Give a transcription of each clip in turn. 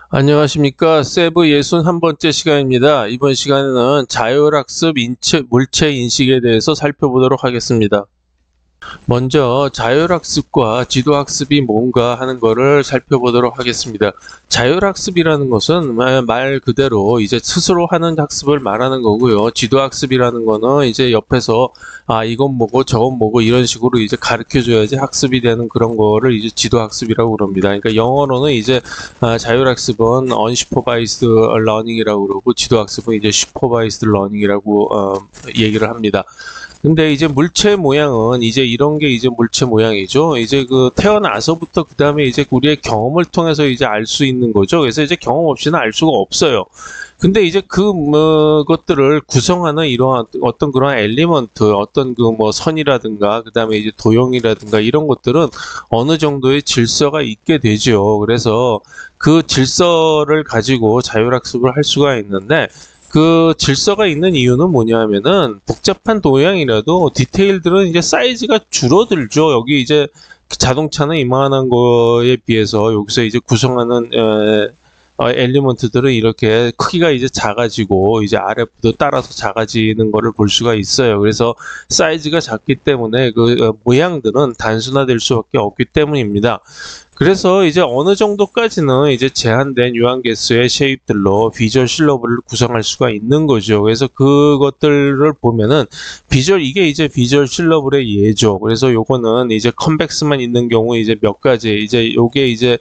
안녕하십니까. 세부 61번째 시간입니다. 이번 시간에는 자율학습 물체 인식에 대해서 살펴보도록 하겠습니다. 먼저 자율학습과 지도학습이 뭔가 하는 거를 살펴보도록 하겠습니다. 자율학습이라는 것은 말 그대로 이제 스스로 하는 학습을 말하는 거고요. 지도학습이라는 거는 이제 옆에서 이건 뭐고 저건 뭐고 이런 식으로 이제 가르쳐 줘야지 학습이 되는 그런 거를 이제 지도학습이라고 그럽니다. 그러니까 영어로는 이제 자율학습은 unsupervised learning이라고 그러고 지도학습은 이제 supervised learning이라고 얘기를 합니다. 근데 이제 물체 모양은 이제 이런 게 이제 물체 모양이죠. 이제 그 태어나서부터 그 다음에 이제 우리의 경험을 통해서 이제 알 수 있는 거죠. 그래서 이제 경험 없이는 알 수가 없어요. 근데 이제 것들을 구성하는 이러한 어떤 그런 엘리먼트, 어떤 그 뭐 선이라든가, 그 다음에 이제 도형이라든가 이런 것들은 어느 정도의 질서가 있게 되죠. 그래서 그 질서를 가지고 자율학습을 할 수가 있는데, 그 질서가 있는 이유는 뭐냐면은 복잡한 도형이라도 디테일들은 이제 사이즈가 줄어들죠. 여기 이제 자동차는 이만한 거에 비해서 여기서 이제 구성하는 엘리먼트들은 이렇게 크기가 이제 작아지고 이제 아래부터 따라서 작아지는 거를 볼 수가 있어요. 그래서 사이즈가 작기 때문에 그 모양들은 단순화될 수밖에 없기 때문입니다. 그래서 이제 어느 정도까지는 이제 제한된 유한 개수의 쉐입들로 비주얼 실러블을 구성할 수가 있는 거죠. 그래서 그것들을 보면은 이게 이제 비주얼 실러블의 예죠. 그래서 요거는 이제 컨벡스만 있는 경우 이제 몇 가지 이제 요게 이제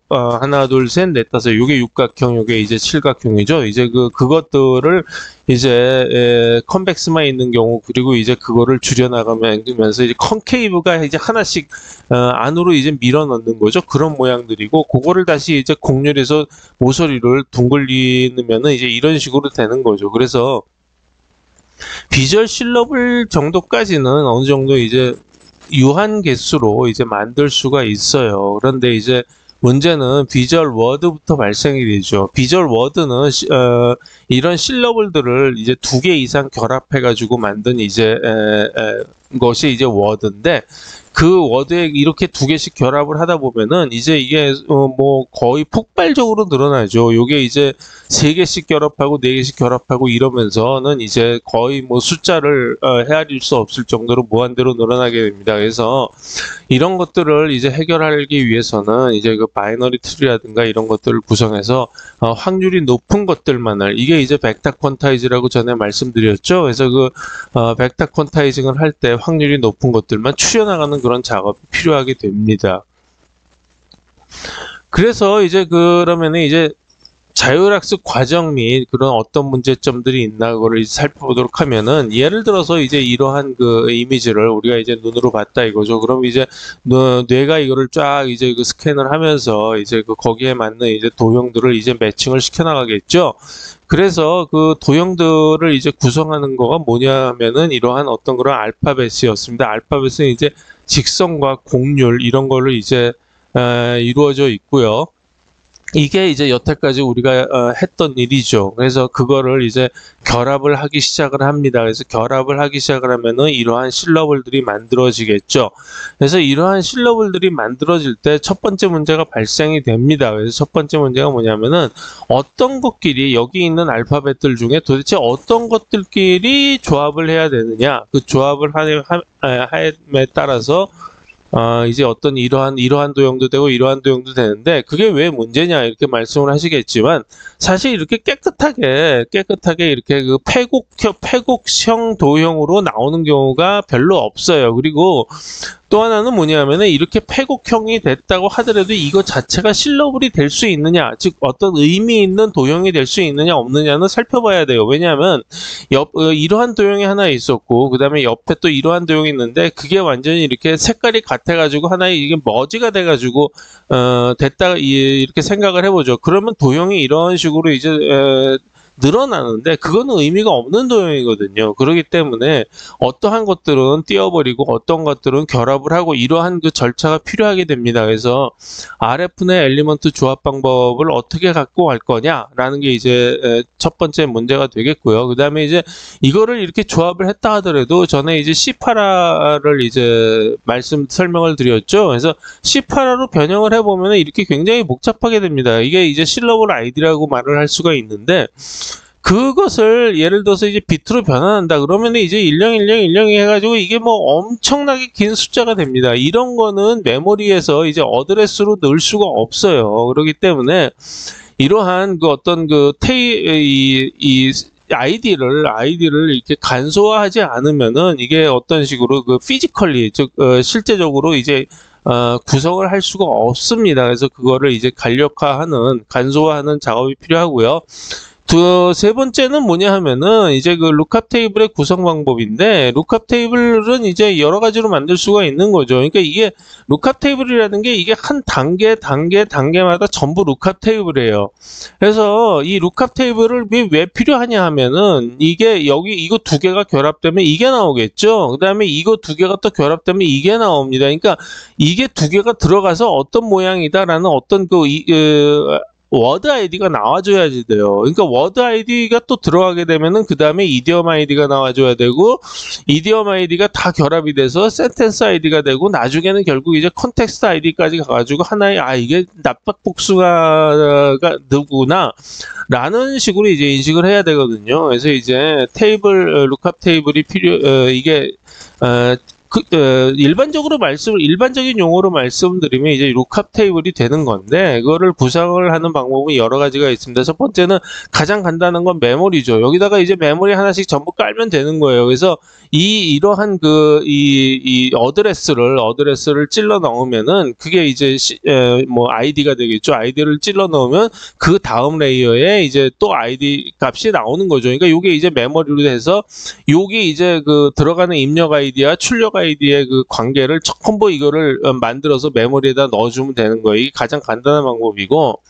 하나, 둘, 셋, 넷, 다섯, 요게 육각형, 요게 이제 칠각형이죠. 이제 그것들을 이제 컨벡스만 있는 경우, 그리고 이제 그거를 줄여나가면서 이제 컨케이브가 이제 하나씩 안으로 이제 밀어 넣는 거죠. 그런 모양들이고, 그거를 다시 이제 곡률에서 모서리를 둥글리면은 이제 이런 식으로 되는 거죠. 그래서 비주얼 실러블 정도까지는 어느 정도 이제 유한 개수로 이제 만들 수가 있어요. 그런데 이제 문제는 비주얼 워드부터 발생이 되죠. 비주얼 워드는 이런 실러블들을 이제 2개 이상 결합해 가지고 만든 이제 것이 이제 워드인데, 그 워드에 이렇게 2개씩 결합을 하다 보면은 이제 이게 뭐 거의 폭발적으로 늘어나죠. 요게 이제 3개씩 결합하고 4개씩 결합하고 이러면서는 이제 거의 뭐 숫자를 헤아릴 수 없을 정도로 무한대로 늘어나게 됩니다. 그래서 이런 것들을 이제 해결하기 위해서는 이제 그 바이너리 트리라든가 이런 것들을 구성해서 확률이 높은 것들만을, 이게 이제 벡터 퀀타이즈라고 전에 말씀드렸죠. 그래서 그 벡터 퀀타이징을 할 때 확률이 높은 것들만 추려나가는 그런 작업이 필요하게 됩니다. 그래서 이제 그러면은 이제 자율학습 과정 및 그런 어떤 문제점들이 있나 그거를 살펴보도록 하면은, 예를 들어서 이제 이러한 그 이미지를 우리가 이제 눈으로 봤다 이거죠. 그럼 이제 뇌가 이거를 쫙 이제 그 스캔을 하면서 이제 그 거기에 맞는 이제 도형들을 이제 매칭을 시켜 나가겠죠. 그래서 그 도형들을 이제 구성하는 거가 뭐냐면은 이러한 어떤 그런 알파벳이었습니다. 알파벳은 이제 직선과 곡률 이런 거를 이제 이루어져 있고요. 이게 이제 여태까지 우리가 했던 일이죠. 그래서 그거를 이제 결합을 하기 시작을 합니다. 그래서 결합을 하기 시작을 하면은 이러한 실러블들이 만들어지겠죠. 그래서 이러한 실러블들이 만들어질 때 첫 번째 문제가 발생이 됩니다. 그래서 첫 번째 문제가 뭐냐면은 어떤 것끼리, 여기 있는 알파벳들 중에 도대체 어떤 것들끼리 조합을 해야 되느냐, 그 조합을 함에 따라서 이제 어떤 이러한 도형도 되고 이러한 도형도 되는데, 그게 왜 문제냐 이렇게 말씀을 하시겠지만, 사실 이렇게 깨끗하게 이렇게 그 패곡형 도형으로 나오는 경우가 별로 없어요. 그리고 또 하나는 뭐냐면은 이렇게 패곡형이 됐다고 하더라도 이거 자체가 실러블이 될 수 있느냐, 즉 어떤 의미 있는 도형이 될 수 있느냐 없느냐는 살펴봐야 돼요. 왜냐하면 이러한 도형이 하나 있었고 그 다음에 옆에 또 이러한 도형이 있는데, 그게 완전히 이렇게 색깔이 같아가지고 하나의 이게 머지가 돼가지고 됐다 이렇게 생각을 해보죠. 그러면 도형이 이런 식으로 이제 늘어나는데 그거는 의미가 없는 도형이거든요. 그렇기 때문에 어떠한 것들은 띄워버리고 어떤 것들은 결합을 하고 이러한 그 절차가 필요하게 됩니다. 그래서 RF의 엘리먼트 조합 방법을 어떻게 갖고 갈 거냐라는 게 이제 첫 번째 문제가 되겠고요. 그 다음에 이제 이거를 이렇게 조합을 했다 하더라도 전에 이제 C8R을 이제 설명을 드렸죠. 그래서 C8R로 변형을 해보면 이렇게 굉장히 복잡하게 됩니다. 이게 이제 실러블 아이디라고 말을 할 수가 있는데 그것을 예를 들어서 이제 비트로 변환한다 그러면 이제 101010 해가지고 이게 뭐 엄청나게 긴 숫자가 됩니다. 이런 거는 메모리에서 이제 어드레스로 넣을 수가 없어요. 그렇기 때문에 이러한 그 어떤 그 아이디를 이렇게 간소화하지 않으면은 이게 어떤 식으로 그 피지컬리 즉 실제적으로 이제 구성을 할 수가 없습니다. 그래서 그거를 이제 간소화하는 작업이 필요하고요. 세 번째는 뭐냐 하면은 이제 그 룩캅 테이블의 구성 방법인데 룩캅 테이블은 이제 여러 가지로 만들 수가 있는 거죠. 그러니까 이게 룩캅 테이블이라는 게 이게 한 단계마다 전부 룩캅 테이블이에요. 그래서 이 룩캅 테이블을 왜 필요하냐 하면은 이게 이거 두 개가 결합되면 이게 나오겠죠. 그 다음에 이거 두 개가 또 결합되면 이게 나옵니다. 그러니까 이게 두 개가 들어가서 어떤 모양이다라는 어떤 워드 아이디가 나와줘야지 돼요. 그러니까 워드 아이디가 또 들어가게 되면은 그 다음에 이디엄 아이디가 나와줘야 되고 이디엄 아이디가 다 결합이 돼서 센텐스 아이디가 되고 나중에는 결국 이제 컨텍스트 아이디까지 가가지고 하나의 이게 납박복수가 누구나 라는 식으로 이제 인식을 해야 되거든요. 그래서 이제 룩캅 테이블이 이게 일반적인 용어로 말씀드리면 이제 룩캅 테이블이 되는 건데, 그거를 구성을 하는 방법은 여러 가지가 있습니다. 첫 번째는 가장 간단한 건 메모리죠. 여기다가 이제 메모리 하나씩 전부 깔면 되는 거예요. 그래서 이러한 어드레스를 찔러 넣으면은 그게 이제 아이디가 되겠죠. 아이디를 찔러 넣으면 그 다음 레이어에 이제 또 아이디 값이 나오는 거죠. 그러니까 요게 이제 메모리로 해서 요게 이제 그 들어가는 입력 아이디와 출력 아이디의 그 관계를 콤보 이거를 만들어서 메모리에다 넣어주면 되는 거예요. 이게 가장 간단한 방법이고,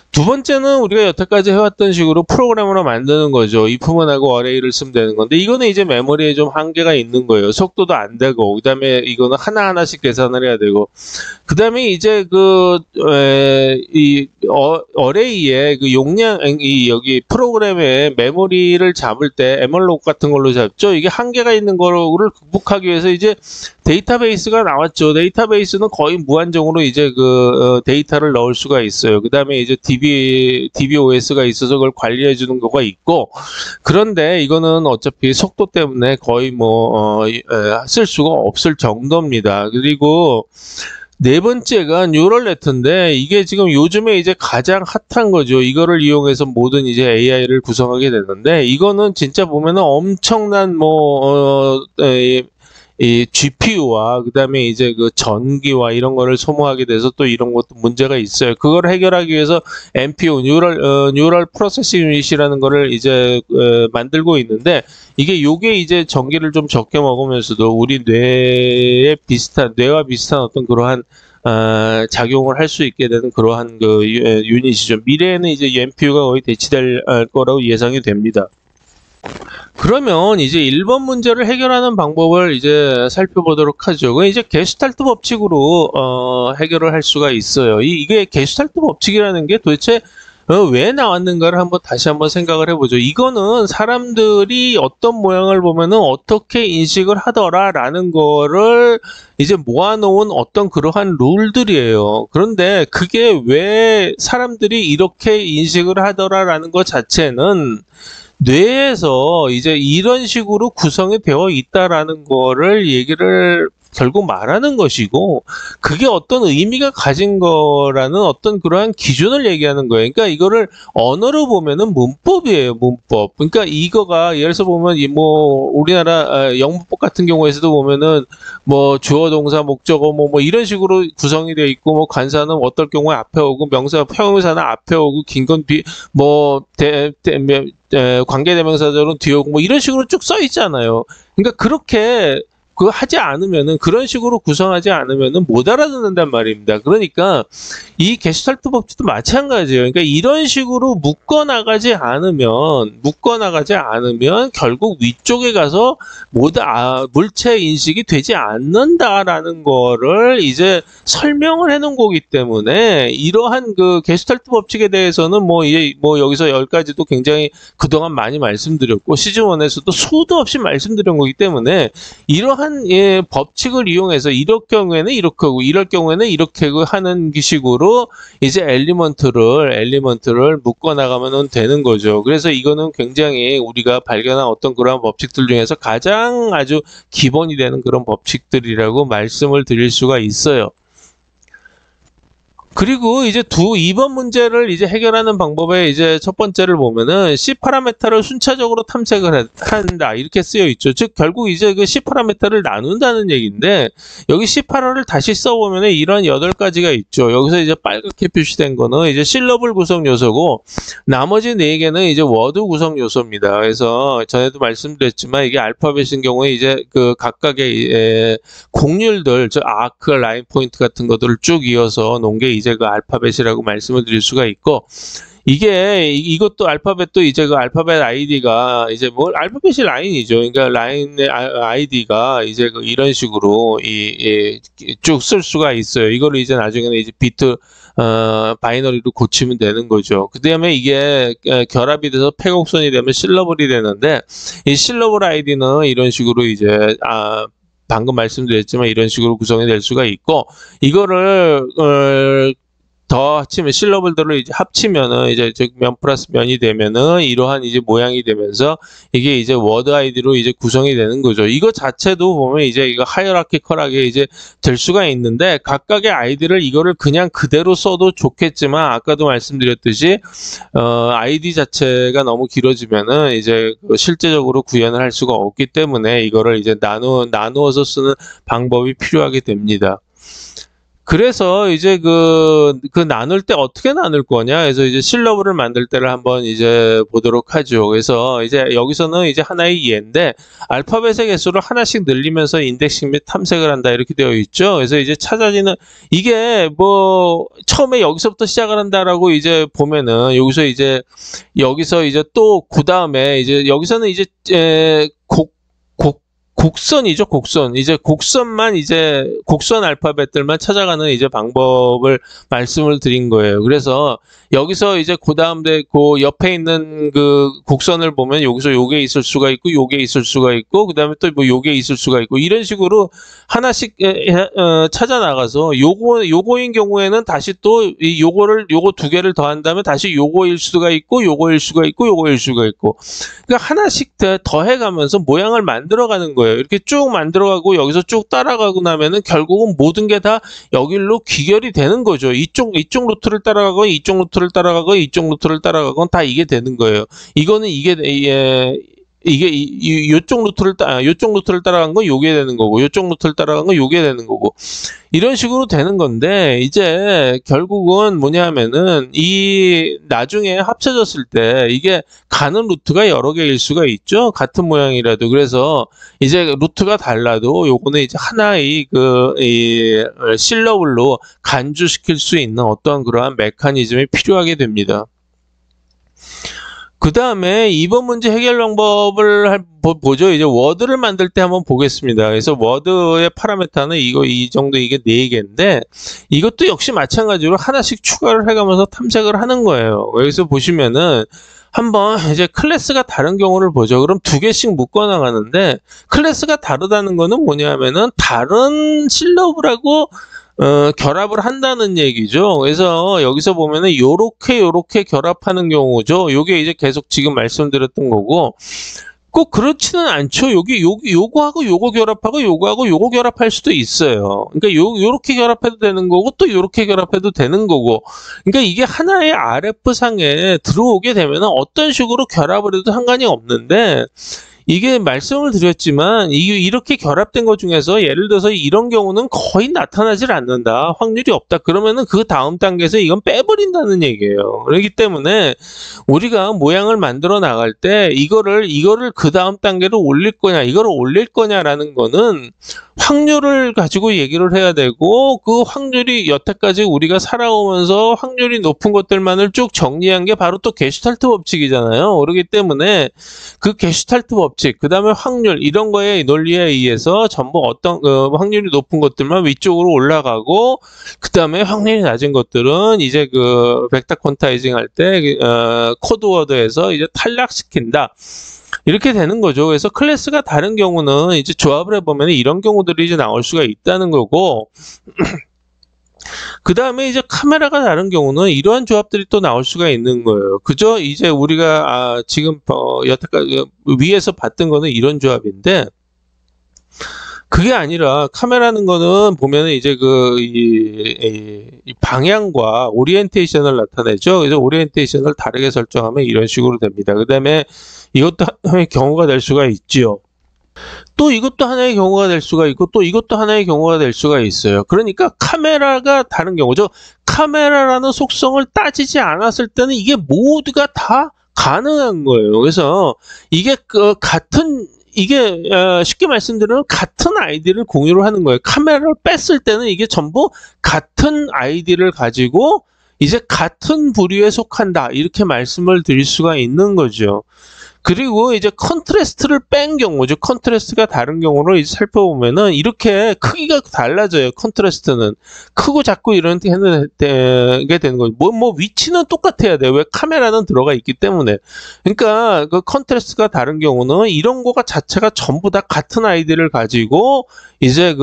두 번째는 우리가 여태까지 해왔던 식으로 프로그램으로 만드는 거죠. if문하고 어레이를 쓰면 되는 건데 이거는 이제 메모리에 좀 한계가 있는 거예요. 속도도 안 되고, 그 다음에 이거는 하나하나씩 계산을 해야 되고, 그 다음에 이제 어레이의 그 용량, 여기 프로그램의 메모리를 잡을 때 에멀록 같은 걸로 잡죠. 이게 한계가 있는 거를 극복하기 위해서 이제 데이터베이스가 나왔죠. 데이터베이스는 거의 무한정으로 이제 데이터를 넣을 수가 있어요. 그 다음에 이제 DBOS가 있어서 그걸 관리해 주는 거가 있고, 그런데 이거는 어차피 속도 때문에 거의 쓸 수가 없을 정도입니다. 그리고 네 번째가 뉴럴 네트인데 이게 지금 요즘에 이제 가장 핫한 거죠. 이거를 이용해서 모든 이제 AI를 구성하게 되는데, 이거는 진짜 보면은 엄청난 이 GPU와 그 다음에 이제 그 전기와 이런 거를 소모하게 돼서 또 이런 것도 문제가 있어요. 그걸 해결하기 위해서 NPU, 뉴럴 프로세싱 유닛이라는 거를 이제 만들고 있는데, 요게 이제 전기를 좀 적게 먹으면서도 우리 뇌와 비슷한 어떤 그러한 작용을 할 수 있게 되는 그러한 유닛이죠. 미래에는 이제 NPU가 거의 대치될 거라고 예상이 됩니다. 그러면 이제 1번 문제를 해결하는 방법을 이제 살펴보도록 하죠. 그 이제 게슈탈트 법칙으로 해결을 할 수가 있어요. 이게 게슈탈트 법칙이라는 게 도대체 왜 나왔는가를 다시 한번 생각을 해보죠. 이거는 사람들이 어떤 모양을 보면은 어떻게 인식을 하더라라는 거를 이제 모아놓은 어떤 그러한 룰들이에요. 그런데 그게 왜 사람들이 이렇게 인식을 하더라라는 것 자체는 뇌에서 이제 이런 식으로 구성이 되어 있다라는 거를 얘기를 결국 말하는 것이고, 그게 어떤 의미가 가진 거라는 어떤 그러한 기준을 얘기하는 거예요. 그러니까 이거를 언어로 보면은 문법이에요, 문법. 그러니까 이거가 예를 들어서 보면 우리나라 영문법 같은 경우에서도 보면은 주어, 동사, 목적어 이런 식으로 구성이 되어 있고, 관사는 어떨 경우에 앞에 오고, 형용사는 앞에 오고, 긴 건 뒤, 관계대명사절은 뒤에 오고 이런 식으로 쭉 써 있잖아요. 그러니까 그렇게 그거 하지 않으면은, 그런 식으로 구성하지 않으면은 못 알아듣는단 말입니다. 그러니까 이 게슈탈트 법칙도 마찬가지예요. 그러니까 이런 식으로 묶어나가지 않으면 결국 위쪽에 가서 물체 인식이 되지 않는다라는 거를 이제 설명을 해놓은 거기 때문에, 이러한 그 게슈탈트 법칙에 대해서는 뭐 여기서 10가지도 굉장히 그동안 많이 말씀드렸고, 시즌 1에서도 수도 없이 말씀드린 거기 때문에, 이러한 법칙을 이용해서 이럴 경우에는 이렇게 하고 이럴 경우에는 이렇게 하는 식으로 이제 엘리먼트를 묶어 나가면 되는 거죠. 그래서 이거는 굉장히 우리가 발견한 어떤 그런 법칙들 중에서 가장 아주 기본이 되는 그런 법칙들이라고 말씀을 드릴 수가 있어요. 그리고 이제 2번 문제를 이제 해결하는 방법에 이제 첫 번째를 보면은 C 파라메타를 순차적으로 탐색을 한다, 이렇게 쓰여 있죠. 즉 결국 이제 그 C 파라메타를 나눈다는 얘기인데, 여기 C 파라를 다시 써보면은 이런 8가지가 있죠. 여기서 이제 빨갛게 표시된 거는 이제 실러블 구성 요소고, 나머지 4개는 이제 워드 구성 요소입니다. 그래서 전에도 말씀드렸지만 이게 알파벳인 경우에 이제 그 각각의 곡률들, 즉 아크, 라인 포인트 같은 것들을 쭉 이어서 놓은 게 이제 그 알파벳이라고 말씀을 드릴 수가 있고, 이것도 알파벳도 이제 그 알파벳 아이디가 이제 뭐 알파벳이 라인이죠. 그러니까 라인의 아이디가 이제 그 이런 식으로 쭉 쓸 수가 있어요. 이거를 이제 나중에는 이제 비트 바이너리로 고치면 되는 거죠. 그 다음에 이게 결합이 돼서 폐곡선이 되면 실러블이 되는데, 이 실러블 아이디는 이런 식으로 이제 방금 말씀드렸지만 이런 식으로 구성이 될 수가 있고, 이거를 더 합치면 실러블들을 이제 합치면은 이제 즉 면 플러스 면이 되면은 이러한 이제 모양이 되면서 이게 이제 워드 아이디로 이제 구성이 되는 거죠. 이거 자체도 보면 이제 이거 하이어라키컬하게 이제 될 수가 있는데, 각각의 아이디를 이거를 그냥 그대로 써도 좋겠지만, 아까도 말씀드렸듯이 아이디 자체가 너무 길어지면은 이제 실제적으로 구현을 할 수가 없기 때문에 이거를 이제 나누어서 쓰는 방법이 필요하게 됩니다. 그래서 이제 그 나눌 때 어떻게 나눌 거냐. 그래서 이제 실러블을 만들 때를 한번 이제 보도록 하죠. 그래서 이제 여기서는 이제 하나의 예인데, 알파벳의 개수를 하나씩 늘리면서 인덱싱 및 탐색을 한다, 이렇게 되어 있죠. 그래서 이제 찾아지는, 이게 뭐 처음에 여기서부터 시작을 한다라고 이제 보면은, 여기서 이제 또 그 다음에 이제 여기서는 이제 곡선이죠, 곡선. 이제 곡선 알파벳들만 찾아가는 이제 방법을 말씀을 드린 거예요. 그래서 여기서 이제 그 다음에 그 옆에 있는 그 곡선을 보면 여기서 요게 있을 수가 있고, 요게 있을 수가 있고, 그 다음에 또 뭐 요게 있을 수가 있고, 이런 식으로 하나씩 찾아 나가서 요거인 경우에는 다시 또 요거 2개를 더한다면 다시 요거일 수가 있고, 요거일 수가 있고, 요거일 수가 있고. 그러니까 하나씩 더해가면서 모양을 만들어가는 거예요. 이렇게 쭉 만들어가고 여기서 쭉 따라가고 나면은 결국은 모든 게 다 여기로 귀결이 되는 거죠. 이쪽 루트를 따라가고, 이쪽 루트를 따라가고, 이쪽 루트를 따라가고, 다 이게 되는 거예요. 이거는 요쪽 루트를 따라간 건 요게 되는 거고, 요쪽 루트를 따라간 건 요게 되는 거고, 이런 식으로 되는 건데, 이제 결국은 뭐냐면은 이 나중에 합쳐졌을 때 이게 가는 루트가 여러 개일 수가 있죠. 같은 모양이라도. 그래서 이제 루트가 달라도 요거는 이제 하나의 실러블로 간주시킬 수 있는 어떠한 그러한 메커니즘이 필요하게 됩니다. 그 다음에 2번 문제 해결 방법을 보죠. 이제 워드를 만들 때 한번 보겠습니다. 그래서 워드의 파라메타는 이 정도, 이게 4개인데, 이것도 역시 마찬가지로 하나씩 추가를 해가면서 탐색을 하는 거예요. 여기서 보시면은 한번 이제 클래스가 다른 경우를 보죠. 그럼 2개씩 묶어 나가는데, 클래스가 다르다는 거는 뭐냐면은 다른 실러블하고 결합을 한다는 얘기죠. 그래서 여기서 보면은 요렇게 결합하는 경우죠. 요게 이제 계속 지금 말씀드렸던 거고, 꼭 그렇지는 않죠. 요거하고 요거 결합하고 요거하고 요거 결합할 수도 있어요. 그러니까 요렇게 결합해도 되는 거고, 또 요렇게 결합해도 되는 거고. 그러니까 이게 하나의 RF 상에 들어오게 되면 어떤 식으로 결합을 해도 상관이 없는데, 이게 말씀을 드렸지만 이렇게 결합된 것 중에서 예를 들어서 이런 경우는 거의 나타나질 않는다. 확률이 없다. 그러면은 그 다음 단계에서 이건 빼버린다는 얘기예요. 그렇기 때문에 우리가 모양을 만들어 나갈 때 이거를 그 다음 단계로 올릴 거냐, 이거를 올릴 거냐라는 거는 확률을 가지고 얘기를 해야 되고, 그 확률이 여태까지 우리가 살아오면서 확률이 높은 것들만을 쭉 정리한 게 바로 또 게슈탈트 법칙이잖아요. 그렇기 때문에 그 게슈탈트 법칙, 그 다음에 확률, 이런 거의 논리에 의해서 전부 어떤 확률이 높은 것들만 위쪽으로 올라가고, 그 다음에 확률이 낮은 것들은 이제 그 벡터 퀀타이징 할 때 코드워드에서 이제 탈락시킨다. 이렇게 되는 거죠. 그래서 클래스가 다른 경우는 이제 조합을 해보면 이런 경우들이 이제 나올 수가 있다는 거고, 그 다음에 이제 카메라가 다른 경우는 이러한 조합들이 또 나올 수가 있는 거예요. 그죠? 이제 우리가 지금 여태까지 위에서 봤던 거는 이런 조합인데, 그게 아니라 카메라는 거는 보면은 이제 이 방향과 오리엔테이션을 나타내죠. 그래서 오리엔테이션을 다르게 설정하면 이런 식으로 됩니다. 그 다음에 이것도 하나의 경우가 될 수가 있지요. 또 이것도 하나의 경우가 될 수가 있고, 또 이것도 하나의 경우가 될 수가 있어요. 그러니까 카메라가 다른 경우죠. 카메라라는 속성을 따지지 않았을 때는 이게 모두가 다 가능한 거예요. 그래서 이게 이게 쉽게 말씀드리면 같은 아이디를 공유를 하는 거예요. 카메라를 뺐을 때는 이게 전부 같은 아이디를 가지고 이제 같은 부류에 속한다, 이렇게 말씀을 드릴 수가 있는 거죠. 그리고 이제 컨트래스트를 뺀 경우죠. 컨트래스트가 다른 경우를 이제 살펴보면은 이렇게 크기가 달라져요. 컨트래스트는 크고 작고 이런 게 되는 거죠. 뭐 위치는 똑같아야 돼요. 왜? 카메라는 들어가 있기 때문에. 그러니까 그 컨트래스트가 다른 경우는 이런 거가 자체가 전부 다 같은 아이디를 가지고 이제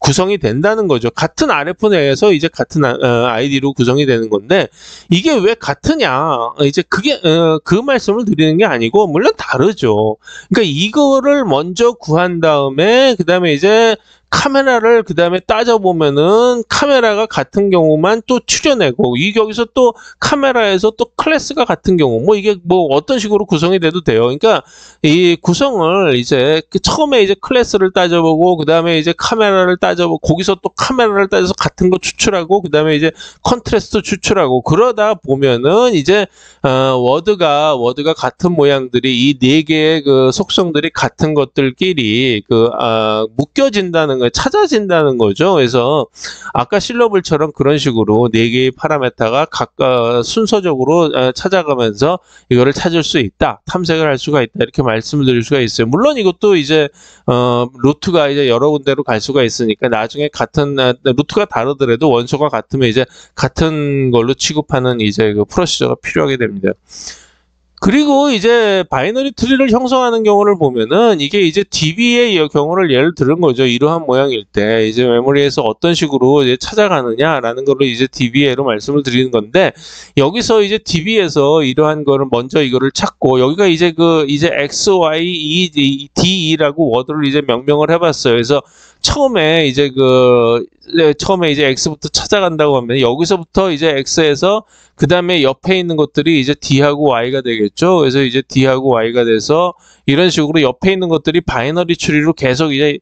구성이 된다는 거죠. 같은 RF 내에서 이제 같은 아이디로 구성이 되는 건데, 이게 왜 같으냐, 이제 그게 그 말씀을 드리는 게 아니고, 물론 다르죠. 그러니까 이거를 먼저 구한 다음에 그 다음에 이제 카메라를 그 다음에 따져보면은 카메라가 같은 경우만 또 추려내고, 여기서 또 카메라에서 또 클래스가 같은 경우, 뭐 이게 뭐 어떤 식으로 구성이 돼도 돼요. 그러니까 이 구성을 이제 처음에 이제 클래스를 따져보고, 그 다음에 이제 카메라를 따져보고, 거기서 또 카메라를 따져서 같은 거 추출하고, 그 다음에 이제 컨트래스트 추출하고, 그러다 보면은 이제 워드가 같은 모양들이 이 네 개의 그 속성들이 같은 것들끼리 묶여진다는 거, 찾아진다는 거죠. 그래서 아까 실러블처럼 그런 식으로 네 개의 파라메타가 각각 순서적으로 찾아가면서 이거를 찾을 수 있다, 탐색을 할 수가 있다, 이렇게 말씀을 드릴 수가 있어요. 물론 이것도 이제 루트가 이제 여러 군데로 갈 수가 있으니까 나중에 같은 루트가 다르더라도 원소가 같으면 이제 같은 걸로 취급하는 이제 그 프로시저가 필요하게 됩니다. 그리고 이제 바이너리 트리를 형성하는 경우를 보면은 이게 이제 DB의 경우를 예를 들은 거죠. 이러한 모양일 때 이제 메모리에서 어떤 식으로 이제 찾아가느냐라는 걸로 이제 DBA로 말씀을 드리는 건데, 여기서 이제 DB에서 이러한 거를 먼저 이거를 찾고, 여기가 이제 이제 X, Y, E, D, E라고 워드를 이제 명명을 해봤어요. 그래서 처음에 이제 X부터 찾아간다고 하면 여기서부터 이제 X에서 그 다음에 옆에 있는 것들이 이제 D하고 Y가 되겠죠. 그래서 이제 D하고 Y가 돼서 이런 식으로 옆에 있는 것들이 바이너리 추리로 계속 이제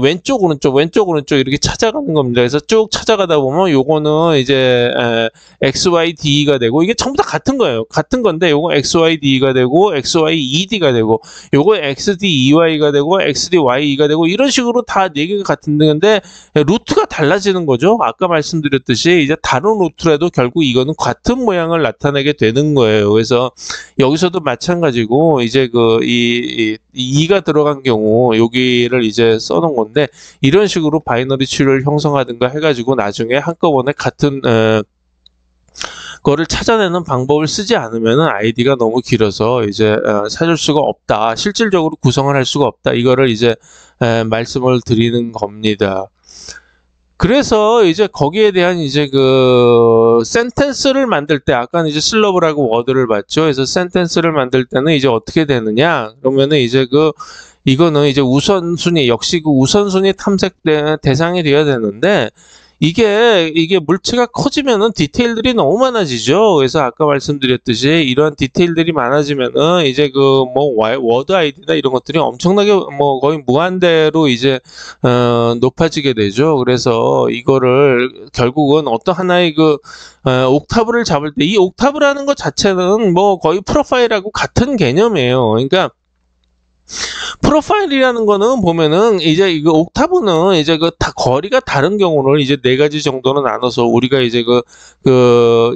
왼쪽 오른쪽 이렇게 찾아가는 겁니다. 그래서 쭉 찾아가다 보면 요거는 이제 XYD가 되고, 이게 전부 다 같은 거예요. 같은 건데 요거 XYD가 되고 XYED가 되고, 요거 XDEY가 되고 XDYE가 되고, 이런 식으로 다 네 개가 같은 건데 루트가 달라지는 거죠. 아까 말씀드렸듯이 이제 다른 루트라도 결국 이거는 같은 모양을 나타내게 되는 거예요. 그래서 여기서도 마찬가지고 이제 이 2가 들어간 경우 여기를 이제 써놓은 건데, 이런 식으로 바이너리 추리를 형성하든가 해가지고 나중에 한꺼번에 같은 거를 찾아내는 방법을 쓰지 않으면은 아이디가 너무 길어서 이제 찾을 수가 없다, 실질적으로 구성을 할 수가 없다, 이거를 이제 말씀을 드리는 겁니다. 그래서 이제 거기에 대한 이제 센텐스를 만들 때, 아까는 이제 실러블하고 워드를 봤죠. 그래서 센텐스를 만들 때는 이제 어떻게 되느냐, 그러면은 이제 이거는 이제 우선순위, 역시 우선순위 탐색 대상이 되어야 되는데, 이게 물체가 커지면은 디테일들이 너무 많아지죠. 그래서 아까 말씀드렸듯이 이러한 디테일들이 많아지면은 이제 그 뭐 워드 아이디나 이런 것들이 엄청나게 뭐 거의 무한대로 이제 높아지게 되죠. 그래서 이거를 결국은 어떤 하나의 그 옥타브를 잡을 때 이 옥타브라는 것 자체는 뭐 거의 프로파일하고 같은 개념이에요. 그러니까 프로파일이라는 거는 보면은 이제 이거 옥타브는 이제 그 거리가 다른 경우를 이제 4가지 정도로 나눠서 우리가 이제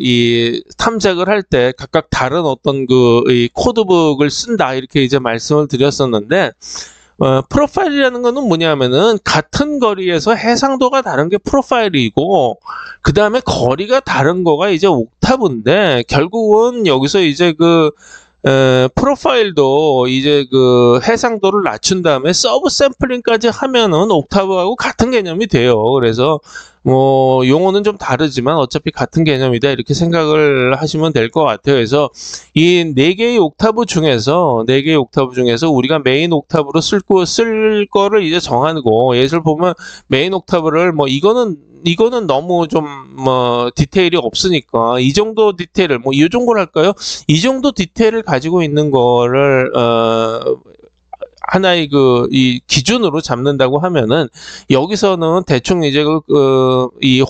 이 탐색을 할 때 각각 다른 어떤 이 코드북을 쓴다 이렇게 이제 말씀을 드렸었는데 프로파일이라는 거는 뭐냐면은 같은 거리에서 해상도가 다른 게 프로파일이고 그 다음에 거리가 다른 거가 이제 옥타브인데 결국은 여기서 이제 프로파일도 이제 그 해상도를 낮춘 다음에 서브 샘플링까지 하면은 옥타브하고 같은 개념이 돼요. 그래서 뭐 용어는 좀 다르지만 어차피 같은 개념이다 이렇게 생각을 하시면 될 것 같아요. 그래서 이 4개의 옥타브 중에서 우리가 메인 옥타브로 쓸 거를 이제 정하고 예를 보면 메인 옥타브를 뭐 이거는 너무 좀 뭐 디테일이 없으니까 이 정도 디테일을 뭐 이 정도를 할까요? 이 정도 디테일을 가지고 있는 거를 하나의 이 기준으로 잡는다고 하면은 여기서는 대충 이제 이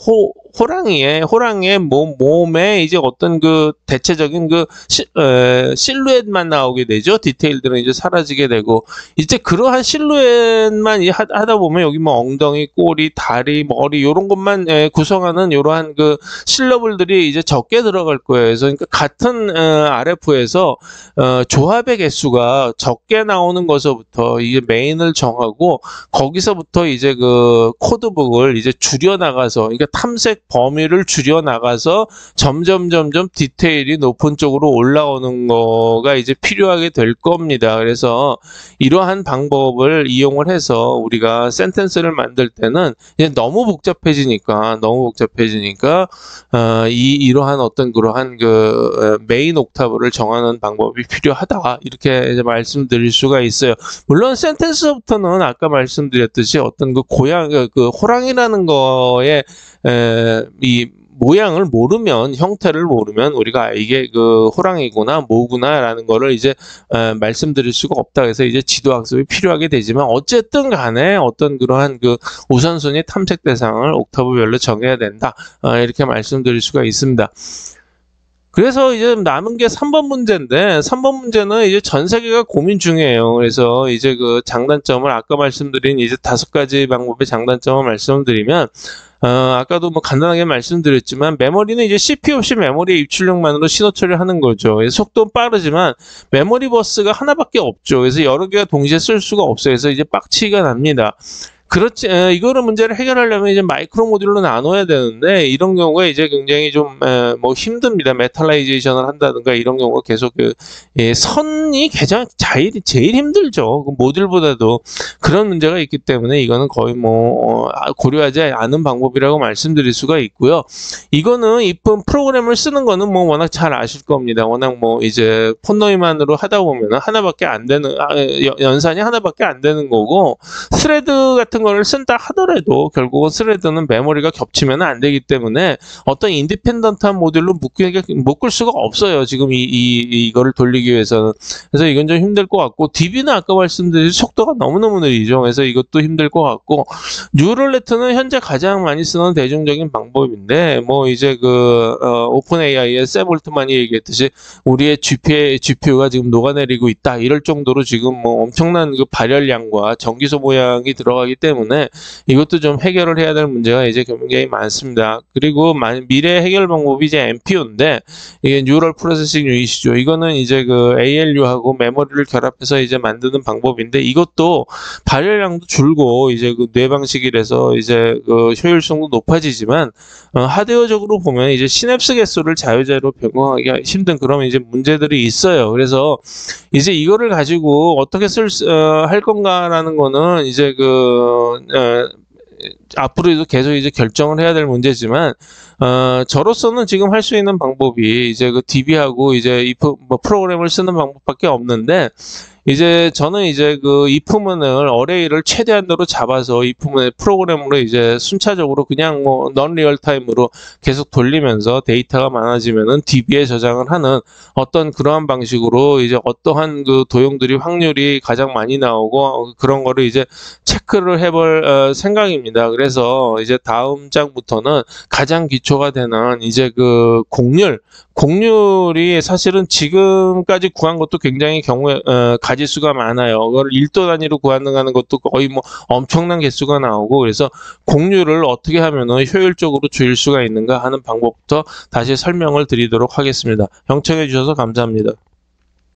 호랑이의 몸에 이제 어떤 대체적인 실루엣만 나오게 되죠. 디테일들은 이제 사라지게 되고 이제 그러한 실루엣만 하다 보면 여기 뭐 엉덩이, 꼬리, 다리, 머리 요런 것만 구성하는 요러한 실러블들이 이제 적게 들어갈 거예요. 그래서 그러니까 같은 RF에서 조합의 개수가 적게 나오는 것서부터 이게 메인을 정하고 거기서부터 이제 코드북을 이제 줄여 나가서 그러니까 탐색 범위를 줄여 나가서 점점 디테일이 높은 쪽으로 올라오는 거가 이제 필요하게 될 겁니다. 그래서 이러한 방법을 이용을 해서 우리가 센텐스를 만들 때는 이제 너무 복잡해지니까 이러한 어떤 그러한 메인 옥타브를 정하는 방법이 필요하다 이렇게 이제 말씀드릴 수가 있어요. 물론 센텐스부터는 아까 말씀드렸듯이 어떤 호랑이라는 거에 이 모양을 모르면 형태를 모르면 우리가 이게 호랑이구나 뭐구나라는 거를 이제 말씀드릴 수가 없다. 그래서 이제 지도 학습이 필요하게 되지만 어쨌든 간에 어떤 그러한 우선순위 탐색 대상을 옥타브별로 정해야 된다. 이렇게 말씀드릴 수가 있습니다. 그래서 이제 남은 게 3번 문제인데 3번 문제는 이제 전 세계가 고민 중이에요. 그래서 이제 장단점을 아까 말씀드린 이제 5가지 방법의 장단점을 말씀드리면 아까도 뭐 간단하게 말씀드렸지만 메모리는 이제 CPU 없이 메모리 입출력만으로 신호 처리를 하는 거죠. 속도는 빠르지만 메모리 버스가 하나밖에 없죠. 그래서 여러 개가 동시에 쓸 수가 없어요. 그래서 이제 빡치기가 납니다. 그렇지, 이거를 문제를 해결하려면 이제 마이크로 모듈로 나눠야 되는데, 이런 경우가 이제 굉장히 좀, 뭐 힘듭니다. 메탈라이제이션을 한다든가 이런 경우가 계속 선이 가장 제일 힘들죠. 모듈보다도. 그런 문제가 있기 때문에 이거는 거의 뭐, 고려하지 않은 방법이라고 말씀드릴 수가 있고요. 이거는 이쁜 프로그램을 쓰는 거는 뭐 워낙 잘 아실 겁니다. 워낙 뭐 이제 폰너이만으로 하다 보면 하나밖에 안 되는, 연산이 하나밖에 안 되는 거고, 스레드 같은 거를 쓴다 하더라도 결국은 스레드는 메모리가 겹치면 안 되기 때문에 어떤 인디펜던트한 모듈로 묶을 수가 없어요. 지금 이거를 돌리기 위해서는. 그래서 이건 좀 힘들 것 같고, DB는 아까 말씀드린 속도가 너무너무 느리죠. 그래서 이것도 힘들 것 같고, 뉴럴네트는 현재 가장 많이 쓰는 대중적인 방법인데, 뭐 이제 오픈 AI의 샘 올트만이 얘기했듯이 우리의 GPU가 지금 녹아내리고 있다. 이럴 정도로 지금 뭐 엄청난 발열량과 전기 소모량이 들어가기 때문에 이것도 좀 해결을 해야 될 문제가 이제 굉장히 많습니다. 그리고 미래 해결 방법이 이제 NPU인데 이게 뉴럴 프로세싱 유닛이죠. 이거는 이제 ALU하고 메모리를 결합해서 이제 만드는 방법인데 이것도 발열량도 줄고 이제 뇌 방식이라서 이제 효율성도 높아지지만 하드웨어적으로 보면 이제 시냅스 개수를 자유자재로 변경하기가 힘든 그런 이제 문제들이 있어요. 그래서 이제 이거를 가지고 어떻게 할 건가라는 거는 이제 앞으로도 계속 이제 결정을 해야 될 문제지만 저로서는 지금 할 수 있는 방법이 이제 그 DB하고 이제 if 뭐 프로그램을 쓰는 방법밖에 없는데, 이제 저는 이제 그 if문을 어레이를 최대한으로 잡아서 if문의 프로그램으로 이제 순차적으로 그냥 뭐 넌 리얼타임으로 계속 돌리면서 데이터가 많아지면은 DB에 저장을 하는 어떤 그러한 방식으로 이제 어떠한 그 도용들이 확률이 가장 많이 나오고 그런 거를 이제 체크를 해볼 생각입니다. 그래서 이제 다음 장부터는 가장 기초가 되는 이제 그 곡률이 사실은 지금까지 구한 것도 굉장히 경우에 가지수가 많아요. 그걸 1도 단위로 구하는 것도 거의 뭐 엄청난 개수가 나오고, 그래서 곡률을 어떻게 하면은 효율적으로 줄일 수가 있는가 하는 방법부터 다시 설명을 드리도록 하겠습니다. 경청해 주셔서 감사합니다.